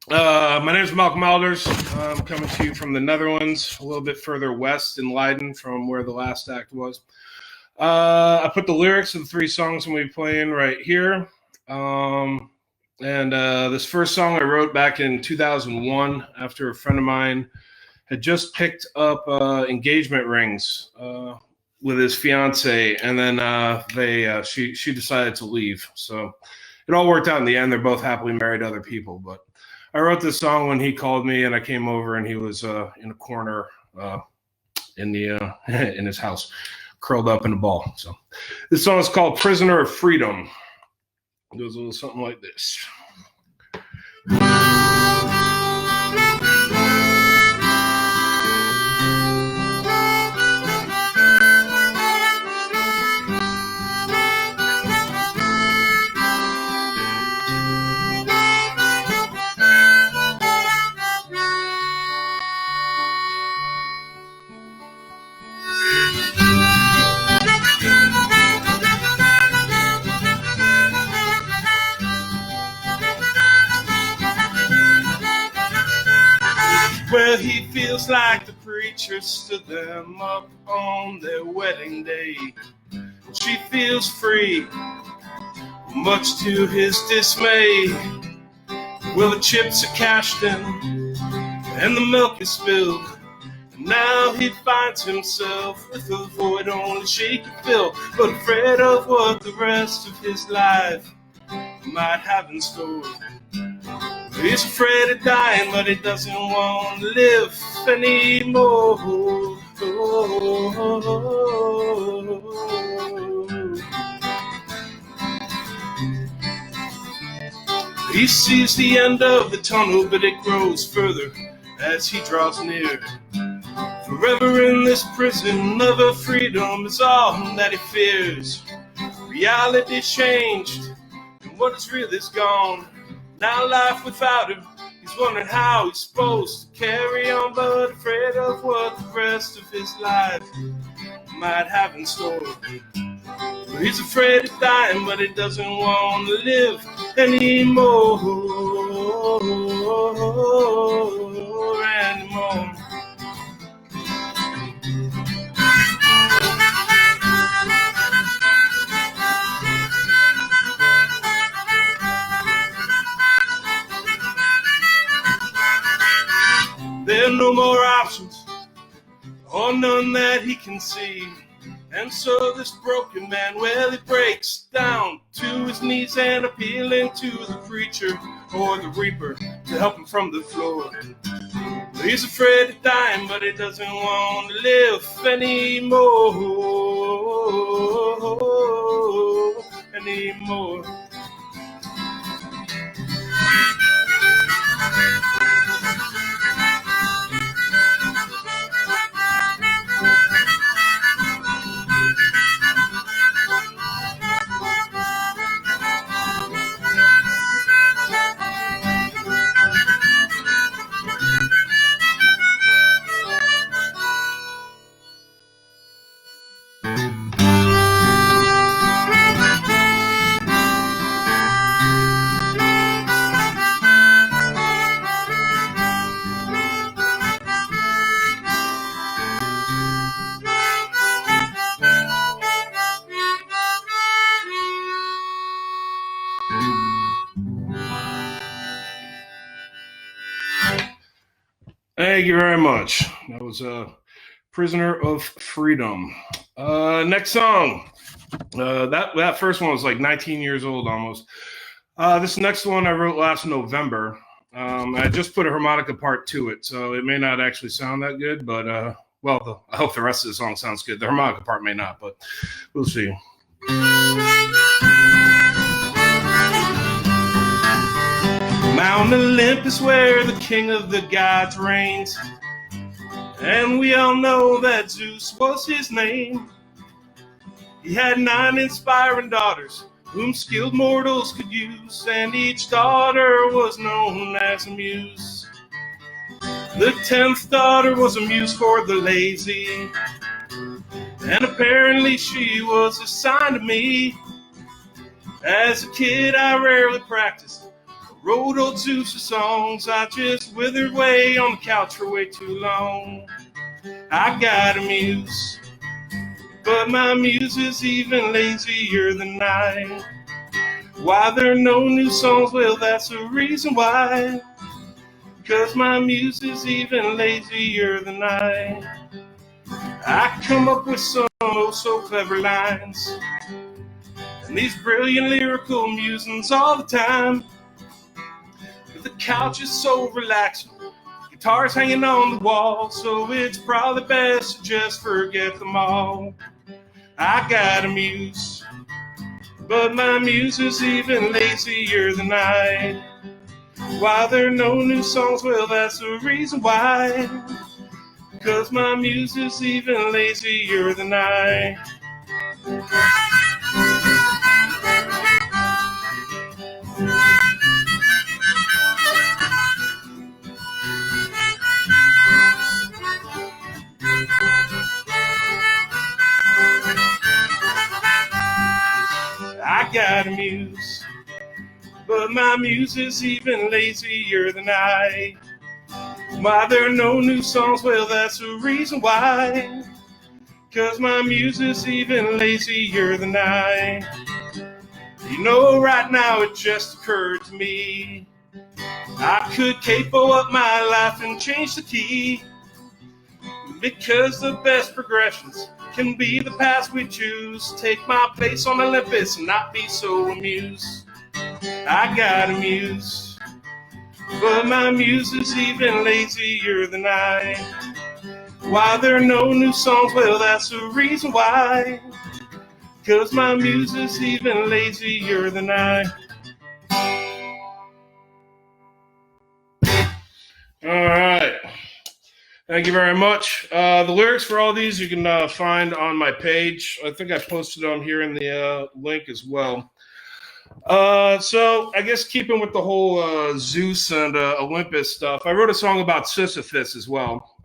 My name is Malcolm Alders. I'm coming to you from the Netherlands, a little bit further west in Leiden from where the last act was. I put the lyrics of the three songs I'm going to be playing right here. This first song I wrote back in 2001 after a friend of mine had just picked up engagement rings with his fiance, and then she decided to leave. So it all worked out in the end. They're both happily married to other people, but I wrote this song when he called me, and I came over, and he was in a corner in his house, curled up in a ball. So this song is called "Prisoner of Freedom." It goes a little something like this. Well, he feels like the preacher stood them up on their wedding day. She feels free, much to his dismay. Well, the chips are cashed in and the milk is spilled. Now he finds himself with a void only she can fill, but afraid of what the rest of his life might have in store. He's afraid of dying, but he doesn't want to live anymore. He sees the end of the tunnel, but it grows further as he draws near. Forever in this prison of a freedom is all that he fears. Reality changed, and what is real is gone. Now life without him, he's wondering how he's supposed to carry on, but afraid of what the rest of his life might have in store. He's afraid of dying, but he doesn't want to live anymore. There are no more options, or none that he can see. And so this broken man, well, he breaks down to his knees and appealing to the preacher or the reaper to help him from the floor. He's afraid of dying, but he doesn't want to live anymore. Thank you very much. That was Prisoner of Freedom. Next song. That first one was like 19 years old almost. This next one I wrote last November. I just put a harmonica part to it, so it may not actually sound that good, but I hope the rest of the song sounds good. The harmonica part may not, but we'll see. Mount Olympus, where the king of the gods reigns, and we all know that Zeus was his name. He had 9 inspiring daughters whom skilled mortals could use, and each daughter was known as a muse. The 10th daughter was a muse for the lazy, and apparently she was assigned to me. As a kid I rarely practiced, Wrote old Zeus songs, I just withered away on the couch for way too long. I got a muse, but my muse is even lazier than I. Why there are no new songs? Well, that's the reason why. 'Cause my muse is even lazier than I. I come up with some oh so clever lines and these brilliant lyrical musings all the time. But the couch is so relaxing, guitars hanging on the wall, so it's probably best to just forget them all. I got a muse, but my muse is even lazier than I. Why there are no new songs? Well, that's the reason why. 'Cause my muse is even lazier than I. I got a muse, but my muse is even lazier than I. Why there are no new songs? Well, that's the reason why. 'Cause my muse is even lazier than I. You know, right now it just occurred to me, I could capo up my life and change the key. Because the best progressions can be the paths we choose. Take my place on Olympus and not be so amused. I got a muse, but my muse is even lazier than I. Why there are no new songs? Well, that's the reason why. 'Cause my muse is even lazier than I. All right. Thank you very much. The lyrics for all these you can find on my page. I think I posted them here in the link as well. So I guess keeping with the whole Zeus and Olympus stuff, I wrote a song about Sisyphus as well.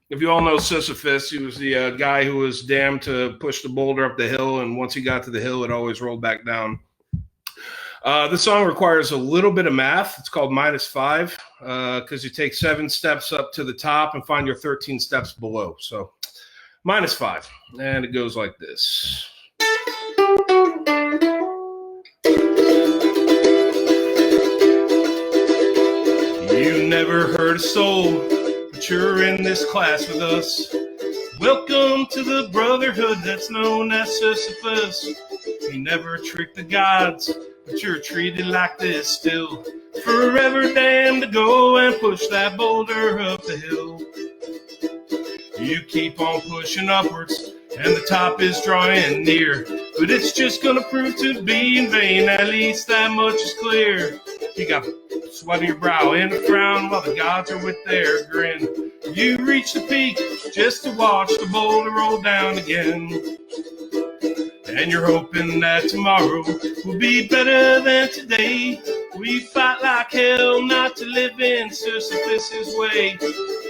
If you all know Sisyphus, he was the guy who was damned to push the boulder up the hill, and once he got to the hill, it always rolled back down. This song requires a little bit of math. It's called -5 because you take 7 steps up to the top and find your 13 steps below. So -5, and it goes like this. You never heard a soul, but you're in this class with us. Welcome to the brotherhood that's known as Sisyphus. You never tricked the gods, but you're treated like this still. Forever damned to go and push that boulder up the hill. You keep on pushing upwards, and the top is drawing near. But it's just gonna prove to be in vain, at least that much is clear. You got sweat on your brow and a frown while the gods are with their grin. You reach the peak just to watch the boulder roll down again. And you're hoping that tomorrow will be better than today. We fight like hell not to live in Sisyphus' way.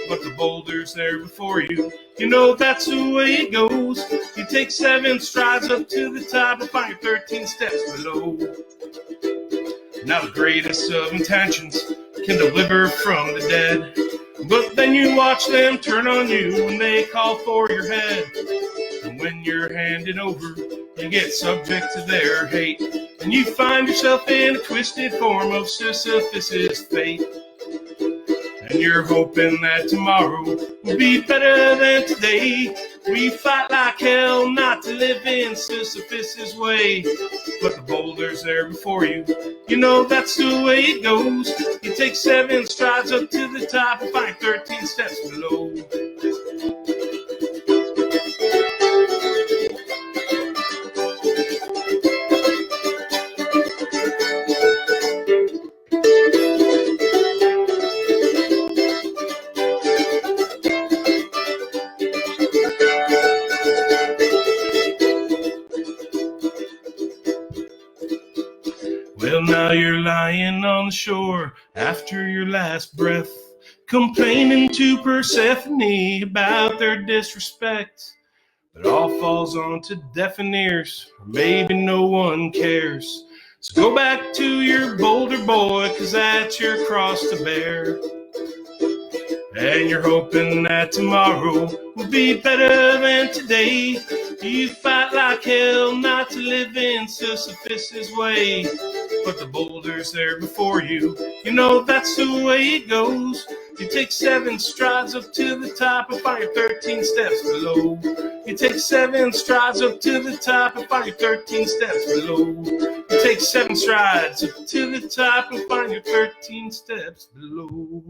But the boulder's there before you, you know that's the way it goes. You take 7 strides up to the top and find your 13 steps below. Now the greatest of intentions can deliver from the dead. But then you watch them turn on you and they call for your head. And when you're handed over, you get subject to their hate. And you find yourself in a twisted form of Sisyphus' fate. And you're hoping that tomorrow will be better than today. We fight like hell not to live in Sisyphus' way. But the boulder's there before you, you know that's the way it goes. You take 7 strides up to the top and find 13 steps below. Well, now you're lying on the shore after your last breath, complaining to Persephone about their disrespect. But all falls onto deaf ears, maybe no one cares. So go back to your boulder, boy, 'cause that's your cross to bear. And you're hoping that tomorrow will be better than today. You fight like hell not to live in Sisyphus' way. But the boulder's there before you. You know that's the way it goes. You take 7 strides up to the top and find your 13 steps below. You take 7 strides up to the top and find your 13 steps below. You take 7 strides up to the top and find your 13 steps below.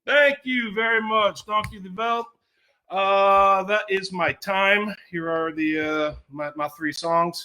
Thank you very much, Donkey the Belt. That is my time. Here are the my 3 songs.